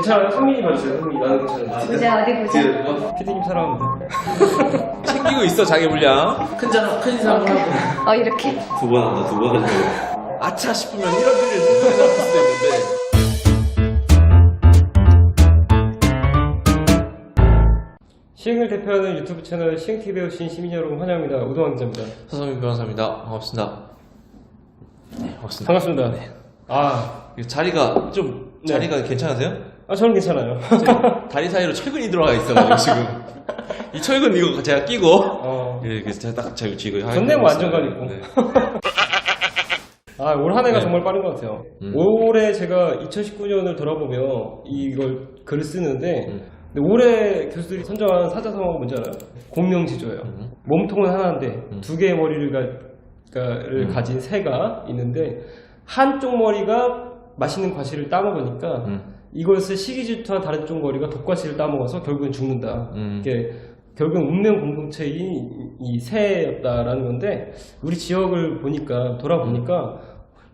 괜찮아요? 선민이 봐주세요. 선민이 나는 괜찮은데. 보자, 어디 보자. 피디님 사랑합니다. 챙기고 있어 자기 물량. 큰 이상을 하고. 이렇게. 두 번 한다, 두 번 한다. 아차 싶으면 이런 일을 생각할 수도 있는데. 시흥을 대표하는 유튜브 채널 시흥TV에 오신 시민 여러분 환영합니다. 우동환 기자입니다. 서성민 변호사입니다. 반갑습니다. 네, 반갑습니다. 반갑습니다. 네. 아, 자리가 괜찮으세요? 저는 괜찮아요. 다리 사이로 철근이 들어가 있어가지고 지금 이 철근 이거 제가 끼고 이렇게 제가 딱 쥐고 좋네, 뭐 안정감 있고. 네. 올 한 해가 네. 정말 빠른 것 같아요. 올해 제가 2019년을 돌아보며 이걸 글을 쓰는데 근데 올해 교수들이 선정한 사자성어가 뭔지 알아요? 공명지조예요. 몸통은 하나인데 두 개의 머리를 가진 새가 있는데 한쪽 머리가 맛있는 과실을 따먹으니까 이것을 시기질투한 다른 쪽 머리가 독과실을 따먹어서 결국은 죽는다. 이게 결국은 운명 공동체인 이 새였다라는 건데 우리 지역을 돌아보니까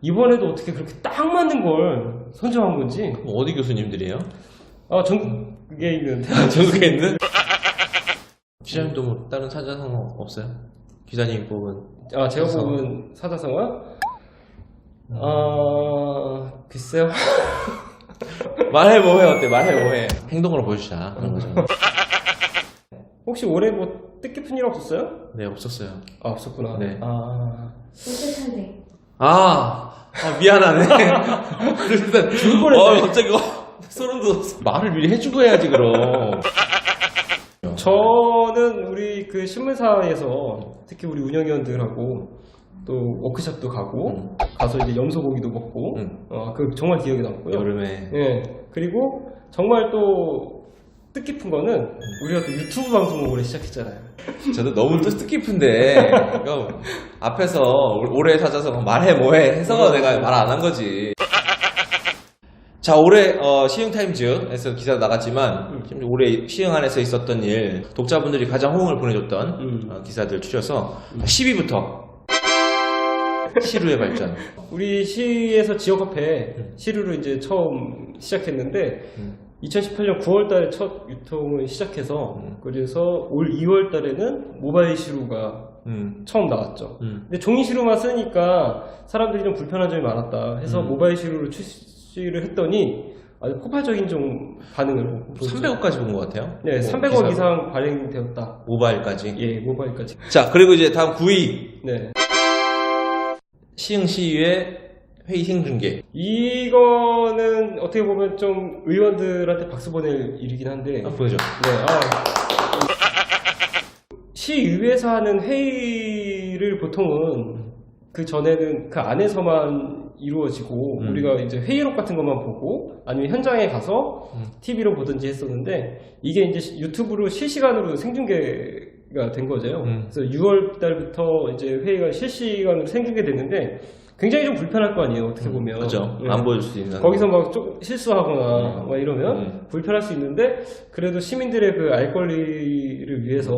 이번에도 어떻게 그렇게 딱 맞는 걸 선정한 건지. 어디 교수님들이에요? 전국에 있는 전국에 있는? 기자님도 뭐 다른 사자성어 없어요? 기자님 뽑은 제가 뽑은 사자성어? 글쎄요. 말해 뭐해 어때? 말해 뭐해? 행동으로 보여주자 그런 거죠. 혹시 올해 뭐 뜻깊은 일 없었어요? 네 없었어요. 없었구나. 네. 따뜻한데. 미안하네. 일단 죽을 뻔했네. 갑자기 소름 돋았어. 말을 미리 해주고 해야지 그럼. 저는 우리 그 신문사에서 특히 우리 운영위원들하고 또 워크숍도 가고 가서 이제 염소고기도 먹고 그 정말 기억에 남고요. 여름에. 예. 그리고 정말 또 뜻깊은 거는 우리가 또 유튜브 방송을 올해 시작했잖아요. 저도 너무 뜻깊은데 이거 앞에서 올해 사자성어 말해 뭐해 해서 내가 말 안 한 거지. 자, 올해 시흥타임즈에서 기사 나갔지만 올해 시흥 안에서 있었던 일, 독자분들이 가장 호응을 보내줬던 기사들 추려서 10위부터 시루의 발전. 우리 시에서 지역화폐 시루를 이제 처음 시작했는데 2018년 9월달에 첫 유통을 시작해서 그래서 올 2월달에는 모바일 시루가 처음 나왔죠. 근데 종이 시루만 쓰니까 사람들이 좀 불편한 점이 많았다 해서 모바일 시루를 출시를 했더니 아주 폭발적인 좀 반응을 보였죠. 300억까지 본 것 같아요. 네, 300억 기사가. 이상 발행되었다. 모바일까지. 예, 모바일까지. 자, 그리고 이제 다음 9위. 네. 시흥시의회 회의 생중계. 이거는 어떻게 보면 좀 의원들한테 박수 보낼 일이긴 한데. 보여줘. 네, 시의회에서 하는 회의를 보통은 그 전에는 그 안에서만 이루어지고 우리가 이제 회의록 같은 것만 보고 아니면 현장에 가서 TV로 보든지 했었는데 이게 이제 유튜브로 실시간으로 생중계가 된 거죠. 그래서 6월 달부터 이제 회의가 실시간으로 생중계됐는데 굉장히 좀 불편할 거 아니에요, 어떻게 보면. 그죠. 네. 안 보여줄 수 있는. 거기서 막 조금 실수하거나 막 이러면 불편할 수 있는데 그래도 시민들의 그 알 권리를 위해서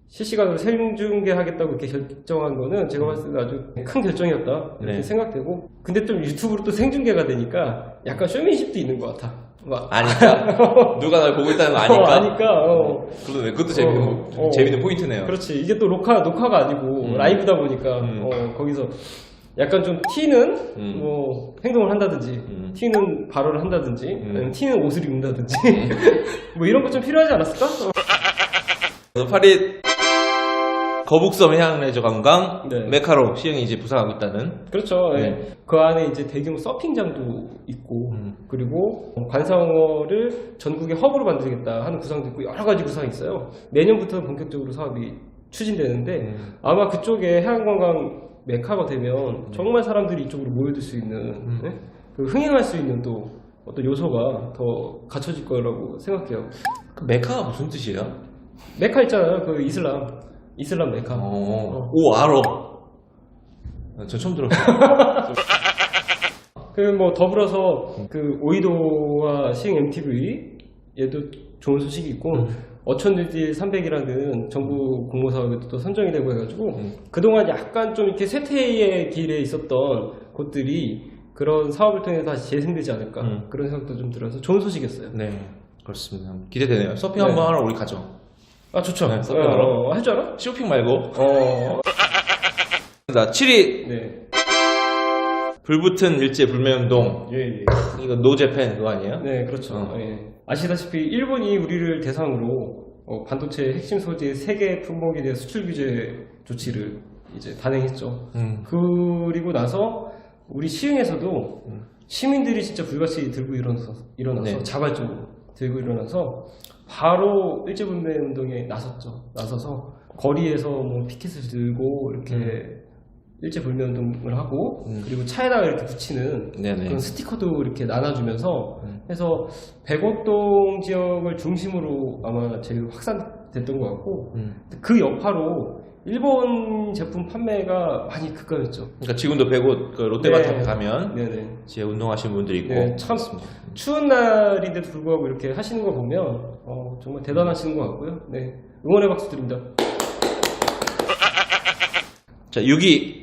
실시간으로 생중계하겠다고 이렇게 결정한 거는 제가 봤을 때 아주 큰 결정이었다 이렇게 네. 생각되고 근데 좀 유튜브로 또 생중계가 되니까 약간 쇼맨십도 있는 것 같아. 막 아니까? 누가 날 보고 있다는 거 아니까? 아니까. 그것도 재밌는 포인트네요. 그렇지. 이게 또 녹화가 아니고 라이브다 보니까 거기서 약간 좀 T는 뭐 행동을 한다든지 T는 발언을 한다든지 아니면 T는 옷을 입는다든지 뭐 이런 거 좀 필요하지 않았을까? 8위 거북섬 해양레저 관광 네. 메카로 시흥이 이제 부상하고 있다는. 그렇죠. 네. 예. 그 안에 이제 대규모 서핑장도 있고 그리고 관상어를 전국의 허브로 만들겠다 하는 구상도 있고 여러 가지 구상이 있어요. 내년부터는 본격적으로 사업이 추진되는데 아마 그쪽에 해양관광 메카가 되면 정말 사람들이 이쪽으로 모여들 수 있는 예? 그 흥행할 수 있는 또 어떤 요소가 더 갖춰질 거라고 생각해요. 그 메카가 무슨 뜻이에요? 메카 있잖아요. 그 이슬람 메카. 오, 알어. 저 처음 들었어요. 그 뭐 더불어서 그 오이도와 시흥 MTV 얘도 좋은 소식이 있고 어촌들길 300이라는 정부 공모사업에도 또 선정이 되고 해가지고 그동안 약간 좀 이렇게 쇠퇴의 길에 있었던 곳들이 그런 사업을 통해서 다시 재생되지 않을까 그런 생각도 좀 들어서 좋은 소식이었어요. 네, 그렇습니다. 기대되네요. 서핑 네. 한번 하러 우리 가죠. 아 좋죠. 네, 서핑하러. 할 줄 알아? 쇼핑 말고. 7위 네. 불붙은 일제 불매운동. 예. 이거 노제팬 그거 아니에요? 네, 그렇죠. 어. 예. 아시다시피 일본이 우리를 대상으로 반도체 핵심 소재 세계 품목에 대한 수출 규제 조치를 이제 단행했죠. 그리고 나서 우리 시흥에서도 시민들이 진짜 불같이 들고 일어나서 네. 자발적으로 들고 일어나서 바로 일제분배 운동에 나서서 거리에서 뭐 피켓을 들고 이렇게 일제불매 운동을 하고 그리고 차에다가 이렇게 붙이는 네네. 그런 스티커도 이렇게 나눠주면서 해서 백옥동 지역을 중심으로 아마 제일 확산됐던 것 같고 그 여파로 일본 제품 판매가 많이 급감했죠. 그러니까 지금도 백옷 그 롯데마트 네. 가면 네네. 이제 운동하시는 분들이 있고. 네, 참 추운 날인데도 불구하고 이렇게 하시는 거 보면 정말 대단하시는 것 같고요. 네, 응원의 박수 드립니다. 자, 6위.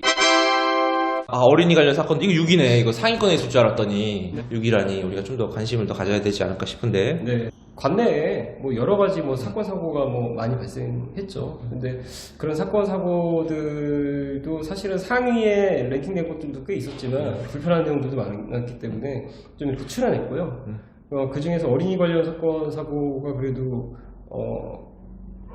아, 어린이 관련 사건. 이거 6위네. 이거 상위권에 있을 줄 알았더니 6위라니. 우리가 좀 더 관심을 더 가져야 되지 않을까 싶은데. 네. 관내에 뭐 여러 가지 뭐 사건 사고가 뭐 많이 발생했죠. 근데 그런 사건 사고들도 사실은 상위에 랭킹된 것들도 꽤 있었지만 불편한 내용들도 많았기 때문에 좀 이렇게 출연했고요. 그 중에서 어린이 관련 사건 사고가 그래도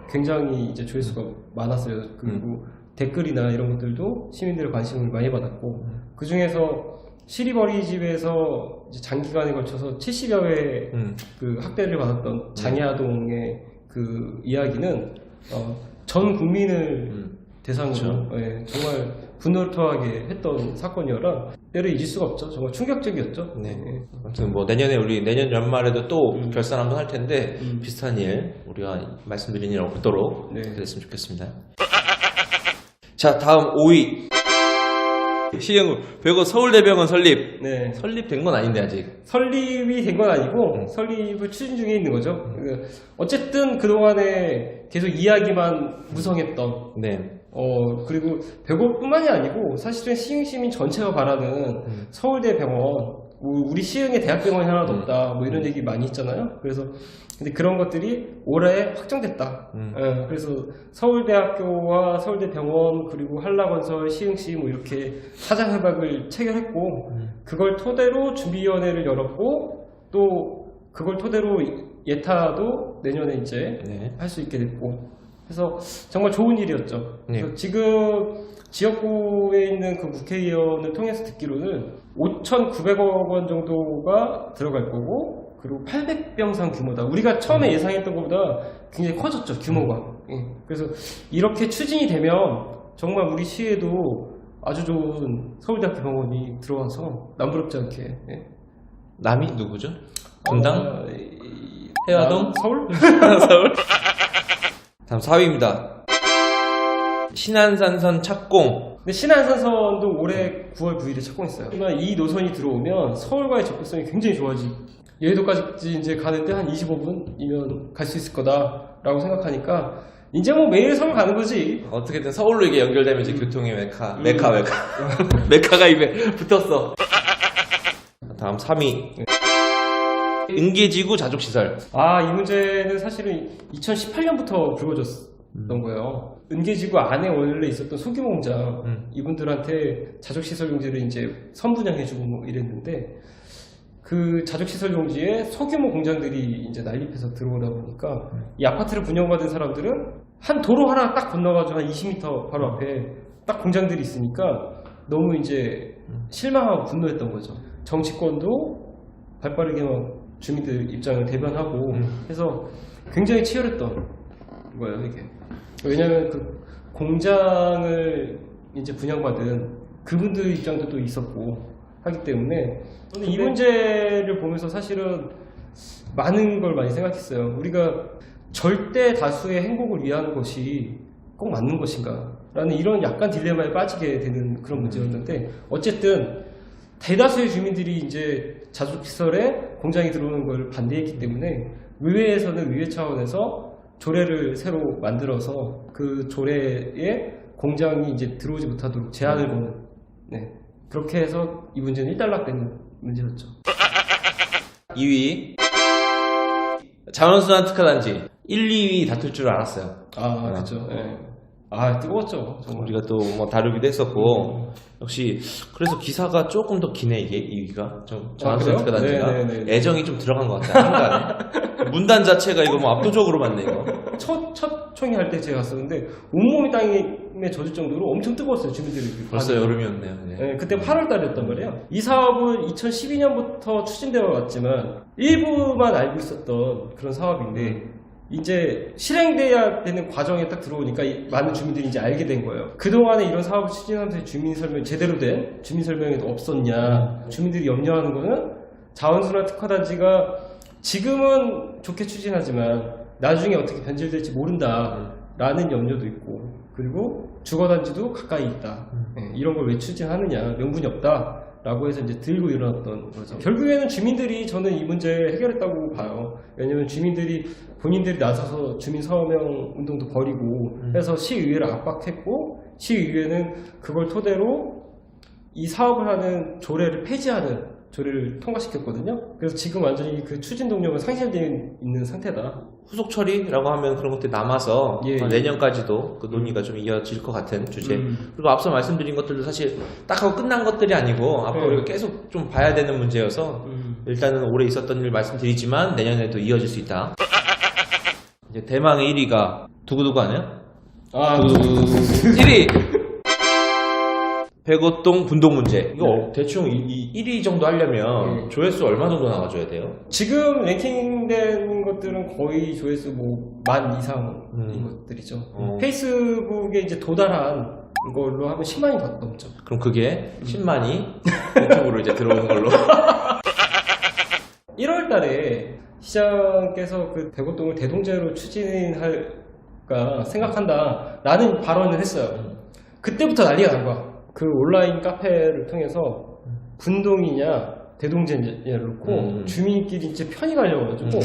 굉장히 이제 조회수가 많았어요. 그리고 댓글이나 이런 것들도 시민들의 관심을 많이 받았고 그 중에서 시립어린이집에서 장기간에 걸쳐서 70여 회 그 학대를 받았던 장애아동의 그 이야기는 전 국민을 대상으로 예, 정말 분노를 토하게 했던 사건이어라 때를 잊을 수가 없죠. 정말 충격적이었죠. 네. 예. 아무튼 뭐 내년에 우리 내년 연말에도 또 결산 한번 할 텐데 비슷한 일 우리가 말씀드린 일 없도록 네. 그랬으면 좋겠습니다. 자, 다음 5위. 시흥 백옷 서울대병원 설립. 네. 설립된 건 아닌데 아직. 설립이 된 건 아니고 설립을 추진 중에 있는 거죠. 어쨌든 그동안에 계속 이야기만 무성했던 네. 그리고 백옷뿐만이 아니고 사실은 시흥 시민 전체가 바라는 서울대 병원 우리 시흥에 대학병원이 하나도 없다 뭐 이런 얘기 많이 있잖아요. 그래서 근데 그런 것들이 올해 확정됐다. 그래서 서울대학교와 서울대병원 그리고 한라건설 시흥시 뭐 이렇게 사장협약을 체결했고 그걸 토대로 준비위원회를 열었고 또 그걸 토대로 예타도 내년에 이제 네. 할 수 있게 됐고 그래서 정말 좋은 일이었죠. 네. 그래서 지금 지역구에 있는 그 국회의원을 통해서 듣기로는 5,900억 원 정도가 들어갈 거고 그리고 800병상 규모다. 우리가 처음에 예상했던 것보다 굉장히 커졌죠, 규모가. 예. 그래서 이렇게 추진이 되면 정말 우리 시에도 아주 좋은 서울대학교 병원이 들어와서 남부럽지 않게. 예. 남이 누구죠? 분당? 해화동? 서울? 서울? 다음 4위입니다. 신안산선 착공. 근데 신안산선도 올해 9월 9일에 착공했어요. 하지만 이 노선이 들어오면 서울과의 접근성이 굉장히 좋아지. 여의도까지 이제 가는데 한 25분이면 갈 수 있을 거다라고 생각하니까 이제 뭐 매일 서울 가는 거지. 어떻게든 서울로 이게 연결되면 이제 교통의 메카. 메카가 입에 붙었어. 다음 3위. 은계지구 자족시설. 이 문제는 사실은 2018년부터 불거졌던 거예요. 은계지구 안에 원래 있었던 소규모 공장 이분들한테 자족시설 용지를 이제 선분양해주고 뭐 이랬는데 그 자족시설 용지에 소규모 공장들이 이제 난립해서 들어오다 보니까 이 아파트를 분양받은 사람들은 한 도로 하나 딱 건너가지고 한 20m 바로 앞에 딱 공장들이 있으니까 너무 이제 실망하고 분노했던 거죠. 정치권도 발빠르게 막 주민들 입장을 대변하고 해서 굉장히 치열했던 거예요, 이게. 왜냐하면 그 공장을 이제 분양받은 그분들 입장도 또 있었고 하기 때문에 저는 이 문제를 보면서 사실은 많은 걸 많이 생각했어요. 우리가 절대 다수의 행복을 위한 것이 꼭 맞는 것인가 라는 이런 약간 딜레마에 빠지게 되는 그런 문제였는데 어쨌든 대다수의 주민들이 이제 자족시설에 공장이 들어오는 걸 반대했기 때문에 의회에서는 의회 차원에서 조례를 새로 만들어서 그 조례에 공장이 이제 들어오지 못하도록 제한을 거는 그렇게 해서 이 문제는 일단락된 문제였죠. 2위 자원순환 특화단지 1, 2위 다툴 줄 알았어요. 그렇죠. 네. 뜨거웠죠. 정말. 우리가 또 뭐 다루기도 했었고 역시 그래서 기사가 조금 더 기네 이게 2위가 좀 자원순환 그래요? 특화단지가 네네네. 애정이 좀 들어간 것 같아요. 한간에 문단 자체가 이거 뭐 압도적으로 맞네 이거. 첫 총회 할 때 제가 갔었는데 온몸이 땅에 젖을 정도로 엄청 뜨거웠어요. 주민들이. 벌써 여름이었네요. 네. 네, 그때 8월 달이었단 말이에요. 이 사업은 2012년부터 추진되어 왔지만 일부만 알고 있었던 그런 사업인데 이제 실행돼야 되는 과정에 딱 들어오니까 많은 주민들이 이제 알게 된 거예요. 그동안에 이런 사업을 추진하면서 주민 설명, 제대로 된 주민 설명회도 없었냐. 주민들이 염려하는 거는 자원순환 특화단지가 지금은 좋게 추진하지만 나중에 어떻게 변질될지 모른다라는 염려도 있고, 그리고 주거단지도 가까이 있다. 이런 걸 왜 추진하느냐, 명분이 없다라고 해서 이제 들고 일어났던 거죠. 결국에는 주민들이 저는 이 문제 해결했다고 봐요. 왜냐면 주민들이 본인들이 나서서 주민 서명 운동도 벌이고 해서 시의회를 압박했고, 시의회는 그걸 토대로 이 사업을 하는 조례를 폐지하는 조례를 통과시켰거든요. 그래서 지금 완전히 그 추진 동력은 상실되어 있는 상태다. 후속 처리라고 하면 그런 것들이 남아서 예. 내년까지도 그 논의가 좀 이어질 것 같은 주제. 그리고 앞서 말씀드린 것들도 사실 딱 하고 끝난 것들이 아니고 앞으로 우리가 계속 좀 봐야 되는 문제여서 일단은 올해 있었던 일 말씀드리지만 내년에도 이어질 수 있다. 이제 대망의 1위가 두구두구 하네요? 1위! 백오동 분동 문제. 이거 대충 1위 정도 하려면 조회수 얼마 정도 나와줘야 돼요? 지금 랭킹된 것들은 거의 조회수 뭐 10,000 이상인 것들이죠. 페이스북에 이제 도달한 걸로 하면 10만이 더 넘죠. 그럼 그게 10만이 유튜브로 이제 들어오는 걸로. 1월 달에 시장께서 그 백오동을 대동제로 추진할까 생각한다 라는 발언을 했어요. 그때부터 난리가 난 거야. 그 온라인 카페를 통해서 분동이냐 대동제냐를 놓고 주민끼리 이제 편이 갈려가지고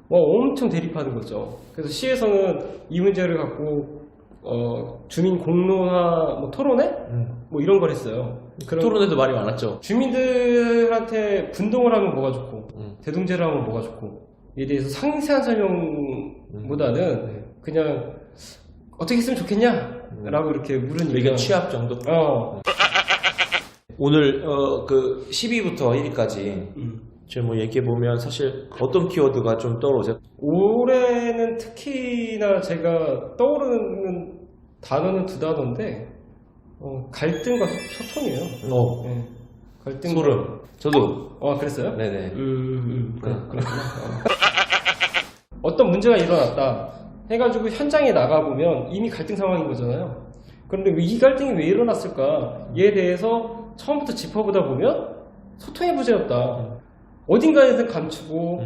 엄청 대립하는 거죠. 그래서 시에서는 이 문제를 갖고 주민 공론화 뭐 토론회 뭐 이런 걸 했어요. 그런 토론회도 말이 많았죠. 주민들한테 분동을 하면 뭐가 좋고 대동제를 하면 뭐가 좋고 이에 대해서 상세한 설명보다는 그냥 어떻게 했으면 좋겠냐? 라고 이렇게 물으니까 의견 취합 정도? 오늘 그 10위부터 1위까지 지금 뭐 얘기해보면 사실 어떤 키워드가 좀 떠오르세요? 올해는 특히나 제가 떠오르는 단어는 두 단어인데 갈등과 소통이에요. 네. 갈등. 소름. 저도. 그랬어요? 네네. 그렇구나. 어떤 문제가 일어났다 해가지고 현장에 나가보면 이미 갈등 상황인 거잖아요. 그런데 이 갈등이 왜 일어났을까에 대해서 처음부터 짚어보다 보면 소통의 부재였다. 어딘가에서는 감추고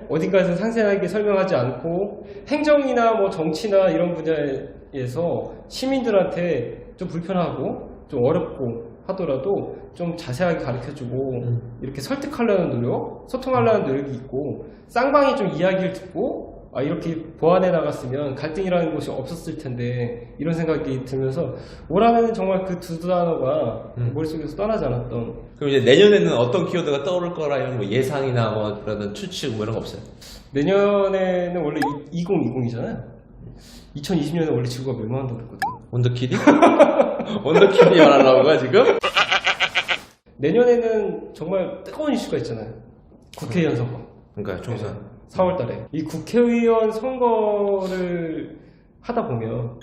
어딘가에서는 상세하게 설명하지 않고 행정이나 뭐 정치나 이런 분야에서 시민들한테 좀 불편하고 좀 어렵고 하더라도 좀 자세하게 가르쳐주고 이렇게 설득하려는 노력, 소통하려는 노력이 있고 쌍방이 좀 이야기를 듣고 이렇게 보완해 나갔으면 갈등이라는 것이 없었을 텐데 이런 생각이 들면서 올 한해는 정말 그 두 단어가 머릿속에서 떠나지 않았던. 그럼 이제 내년에는 어떤 키워드가 떠오를 거라 이런 뭐 예상이나 뭐 그런 추측 뭐 이런 거 없어요? 내년에는 원래 2020이잖아요. 2020년에 원래 지구가 멸망한다고 그랬거든. 원더키디? 원더키디 말하려고 거야 지금? 내년에는 정말 뜨거운 이슈가 있잖아요. 국회의원 선거. 그러니까요, 총선. 4월달에 이 국회의원 선거를 하다 보면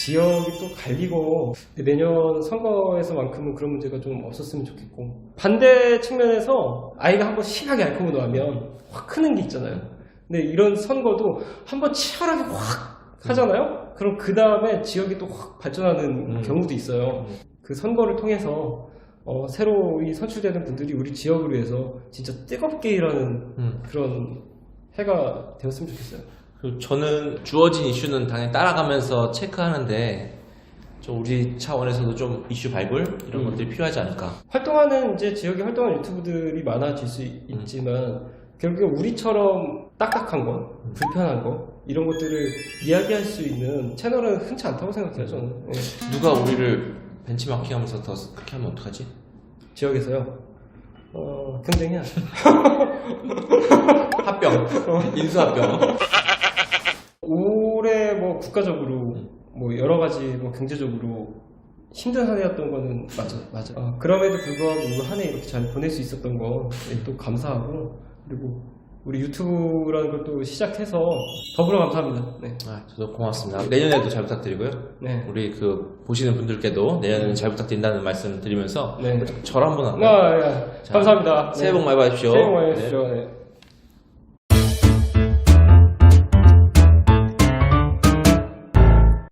지역이 또 갈리고 내년 선거에서만큼은 그런 문제가 좀 없었으면 좋겠고 반대 측면에서 아이가 한번 심하게 앓고 나면 확 크는 게 있잖아요. 근데 이런 선거도 한번 치열하게 확 하잖아요. 그럼 그 다음에 지역이 또 확 발전하는 경우도 있어요. 그 선거를 통해서 새로 선출되는 분들이 우리 지역을 위해서 진짜 뜨겁게 일하는 그런 해가 되었으면 좋겠어요. 저는 주어진 이슈는 당연히 따라가면서 체크하는데 좀 우리 차원에서도 좀 이슈 발굴 이런 것들이 필요하지 않을까. 활동하는 이제 지역에 활동하는 유튜브들이 많아질 수 있지만 결국에 우리처럼 딱딱한 거, 불편한 거 이런 것들을 이야기할 수 있는 채널은 흔치 않다고 생각해요. 저는. 누가 우리를 벤치마킹하면서 더 그렇게 하면 어떡하지? 지역에서요. 경쟁해야 돼. 합병, 인수합병. 올해 뭐 국가적으로 뭐 여러 가지 뭐 경제적으로 힘든 한 해였던 거는 맞아. 그럼에도 불구하고 올 한 해 이렇게 잘 보낼 수 있었던 거 또 감사하고, 그리고 우리 유튜브라는 걸 또 시작해서 더불어 감사합니다. 네. 저도 고맙습니다. 내년에도 잘 부탁드리고요. 네. 우리 그 보시는 분들께도 내년에는 잘 부탁드린다는 말씀 드리면서 네. 절 한번 할까요? 자, 감사합니다. 새해 복 많이 받으십시오. 새해 복 많이 받으십시오. 네.